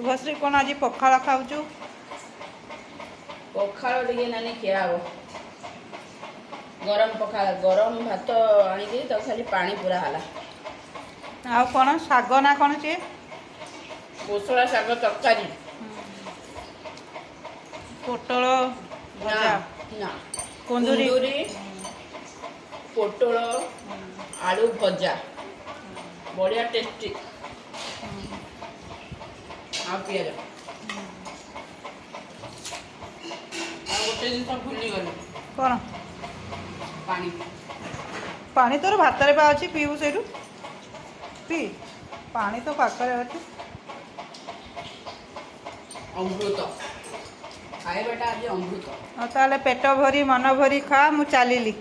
शुभश्री कौन आज पखाड़ खाऊ? पखाड़ टे नानी खिया हे गरम पखाड़ गरम भात आनिकी तो खाली पानी पूरा हला आउ कौन शाग ना कौन सी कोसला शाग तरकारी पोटल ना ना कुंदूरी पोटल आलू भजा बढ़िया टेस्टी आ पियाज गोटे जिन भूली गल कौन पानी पानी तोर भात रे पा अच्छी पीऊ से पी पानी तो पाखरे अच्छी अमृत खाए बेटा आज अमृत ताले पेट भरी मन भरी खा मु चलिली।